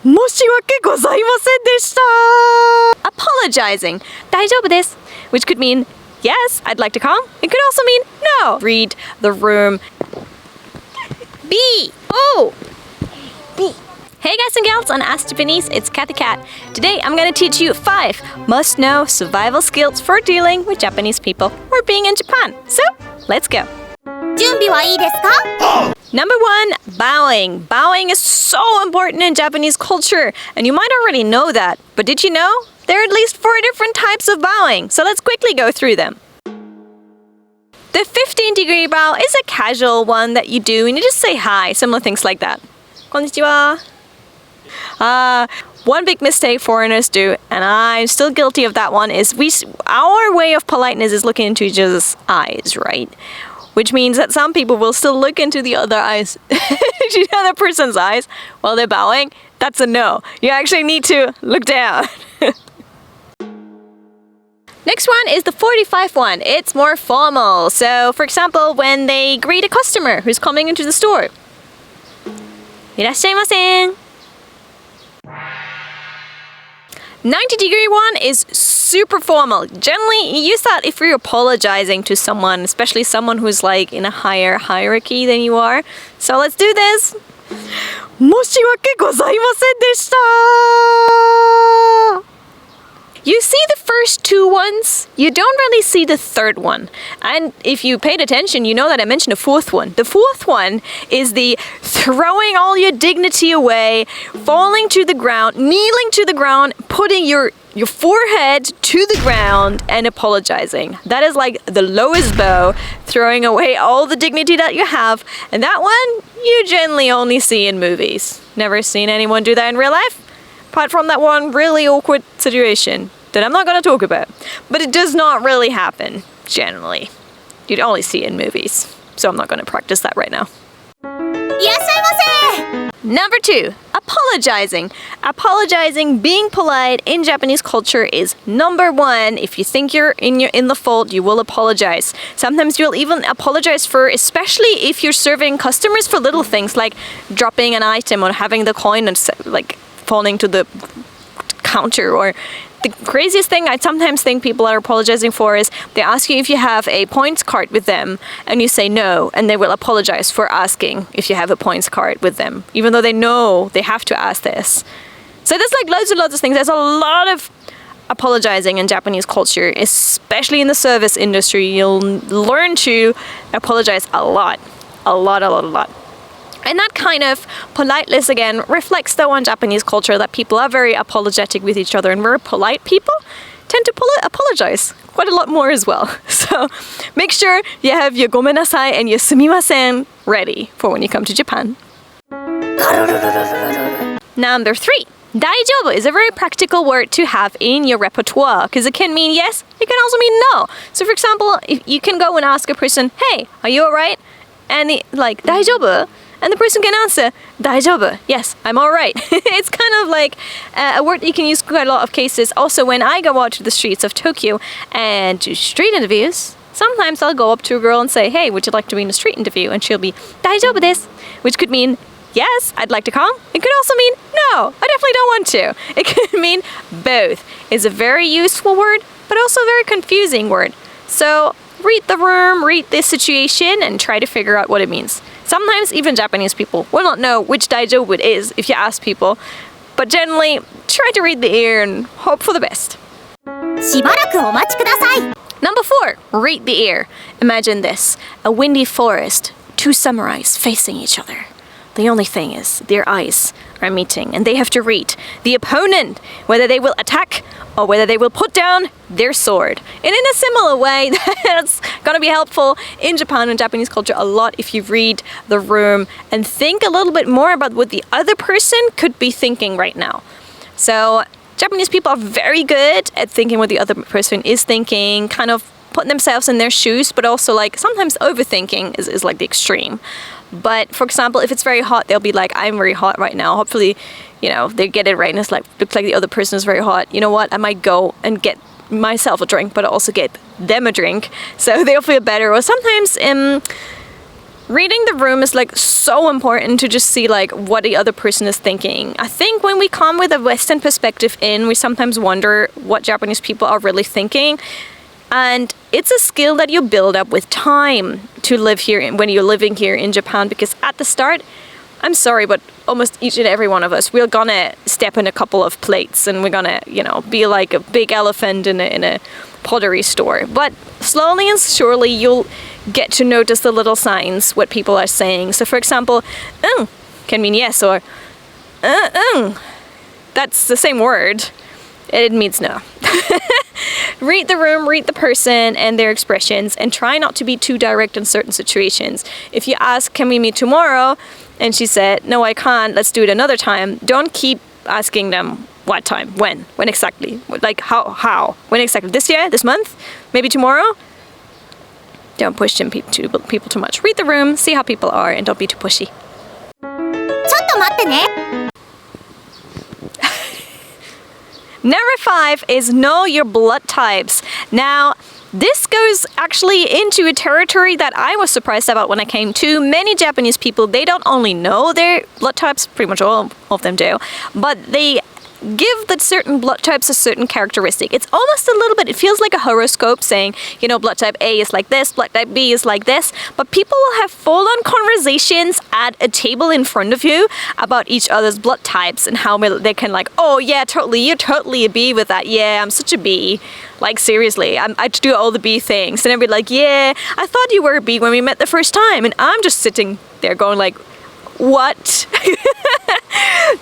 申し訳ございませんでした. Apologizing. 大丈夫です. Which could mean yes, I'd like to come. It could also mean no. Read the room. B. Oh. B. Hey guys and gals, on Ask Japanese, it's Cathy Cat. Today I'm going to teach you 5 must-know survival skills for dealing with Japanese people or being in Japan. So, let's go. 準備はいいですか? Number 1, bowing. Bowing is so important in Japanese culture, and you might already know that. But did you know? There are at least 4 different types of bowing, so let's quickly go through them. The 15-degree bow is a casual one that you do, and you just say hi, similar things like that. Konnichiwa. One big mistake foreigners do, and I'm still guilty of that one, is our way of politeness is looking into each other's eyes, right? Which means that some people will still look into the other eyes, the other person's eyes while they're bowing. That's a no. You actually need to look down. Next one is the 45 one. It's more formal. So, for example, when they greet a customer who's coming into the store. いらっしゃいません. 90-degree one is super formal. Generally, you use that if you're apologizing to someone, especially someone who's like in a higher hierarchy than you are. So let's do this. 申し訳ございませんでした. You see the first 2 ones, you don't really see the third one. And if you paid attention, you know that I mentioned a 4th one. The 4th one is the throwing all your dignity away, falling to the ground, kneeling to the ground, putting your forehead to the ground and apologizing. That is like the lowest bow, throwing away all the dignity that you have. And that one, you generally only see in movies. Never seen anyone do that in real life. Apart from that one really awkward situation that I'm not going to talk about. But it does not really happen, generally. You'd only see it in movies. So I'm not going to practice that right now. いらっしゃいませ. Number 2, apologizing. Apologizing, being polite in Japanese culture is number 1. If you think you're in the fault, you will apologize. Sometimes you'll even apologize for, especially if you're serving customers for little things like dropping an item or having the coin and like falling to the counter. Or the craziest thing I sometimes think people are apologizing for is they ask you if you have a points card with them and you say no, and they will apologize for asking if you have a points card with them, even though they know they have to ask this. So there's like loads and loads of things. There's a lot of apologizing in Japanese culture, especially in the service industry. You'll learn to apologize a lot. A lot. And that kind of politeness, again, reflects though on Japanese culture that people are very apologetic with each other, and very polite people tend to apologize quite a lot more as well. So make sure you have your gomenasai and your sumimasen ready for when you come to Japan. Number 3. 大丈夫 is a very practical word to have in your repertoire because it can mean yes, it can also mean no. So for example, if you can go and ask a person, hey, are you alright? And like, 大丈夫? And the person can answer, 大丈夫, yes, I'm alright. It's kind of like a word you can use quite a lot of cases. Also, when I go out to the streets of Tokyo and do street interviews, sometimes I'll go up to a girl and say, hey, would you like to be in a street interview? And she'll be, 大丈夫です, which could mean, yes, I'd like to come. It could also mean, no, I definitely don't want to. It could mean both. It's a very useful word, but also a very confusing word. So read the room, read this situation, and try to figure out what it means. Sometimes even Japanese people will not know which 大丈夫 it is if you ask people, but generally try to read the ear and hope for the best. しばらくお待ちください. Number 4, read the ear. Imagine this, a windy forest, 2 samurais facing each other. The only thing is their eyes are meeting and they have to read the opponent, whether they will attack or whether they will put down their sword. And in a similar way, that's going to be helpful in Japan and Japanese culture a lot if you read the room and think a little bit more about what the other person could be thinking right now. So Japanese people are very good at thinking what the other person is thinking, kind of putting themselves in their shoes, but also like sometimes overthinking is like the extreme. But for example, if it's very hot, they'll be like, I'm very hot right now. Hopefully, you know, they get it right and it's like, looks like the other person is very hot. You know what? I might go and get myself a drink, but also get them a drink so they'll feel better. Or sometimes Reading the room is like so important to just see like what the other person is thinking. I think when we come with a Western perspective in, we sometimes wonder what Japanese people are really thinking. And it's a skill that you build up with time to live here when you're living here in Japan, because at the start, I'm sorry, but almost each and every one of us, we're gonna step in a couple of plates and we're gonna, be like a big elephant in a pottery store. But slowly and surely, you'll get to notice the little signs, what people are saying. So for example, can mean yes, or that's the same word. It means no. Read the room, read the person and their expressions, and try not to be too direct in certain situations. If you ask, can we meet tomorrow? And she said, no, I can't, let's do it another time. Don't keep asking them what time, when exactly, like how, when exactly, this year, this month, maybe tomorrow? Don't push people too much. Read the room, see how people are, and don't be too pushy. ちょっと待ってね。 Number 5 is know your blood types. Now, this goes actually into a territory that I was surprised about when I came to. Many Japanese people, they don't only know their blood types, pretty much all of them do, but they give that certain blood types a certain characteristic. It's almost a little bit, it feels like a horoscope saying, blood type A is like this, blood type B is like this, but people will have full-on conversations at a table in front of you about each other's blood types and how they can like, oh yeah, totally, you're totally a B with that, yeah, I'm such a B. Like seriously, I do all the B things. And everybody like, yeah, I thought you were a B when we met the first time. And I'm just sitting there going like, what?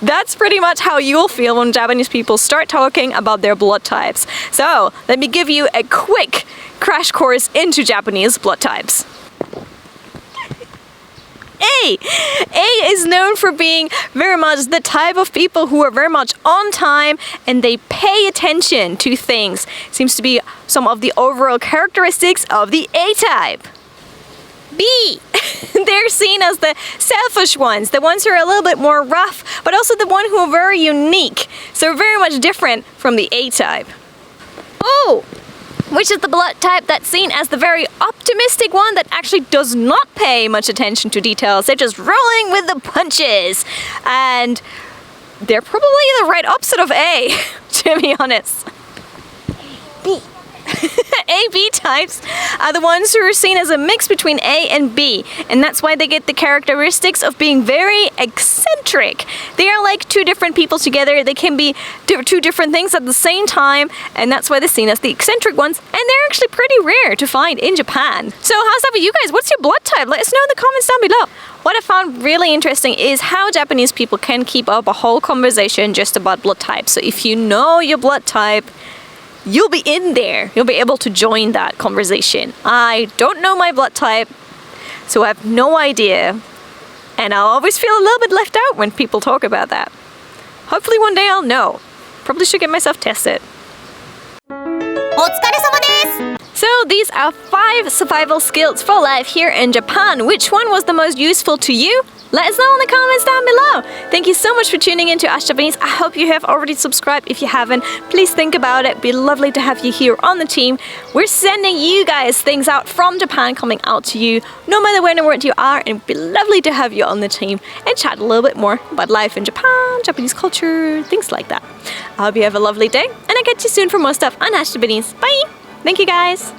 That's pretty much how you'll feel when Japanese people start talking about their blood types. So let me give you a quick crash course into Japanese blood types. A is known for being very much the type of people who are very much on time and they pay attention to things. Seems to be some of the overall characteristics of the A type. B. They're seen as the selfish ones, the ones who are a little bit more rough, but also the one who are very unique. So very much different from the A type. O, which is the blood type that's seen as the very optimistic one that actually does not pay much attention to details. They're just rolling with the punches. And they're probably the right opposite of A, to be honest. B. A-B types are the ones who are seen as a mix between A and B, and that's why they get the characteristics of being very eccentric. They are like two different people together. They can be two different things at the same time, and that's why they're seen as the eccentric ones, and they're actually pretty rare to find in Japan. So how's that for you guys? What's your blood type? Let us know in the comments down below. What I found really interesting is how Japanese people can keep up a whole conversation just about blood type. So if you know your blood type, you'll be in there. You'll be able to join that conversation. I don't know my blood type, so I have no idea. And I'll always feel a little bit left out when people talk about that. Hopefully one day I'll know. Probably should get myself tested. お疲れ様です。 So these are 5 survival skills for life here in Japan. Which one was the most useful to you? Let us know in the comments down below. Thank you so much for tuning in to Ask Japanese. I hope you have already subscribed. If you haven't, please think about it. It'd be lovely to have you here on the team. We're sending you guys things out from Japan coming out to you, no matter where in the world you are. And it'd be lovely to have you on the team and chat a little bit more about life in Japan, Japanese culture, things like that. I hope you have a lovely day, and I'll catch you soon for more stuff on Ask Japanese. Bye! Thank you guys!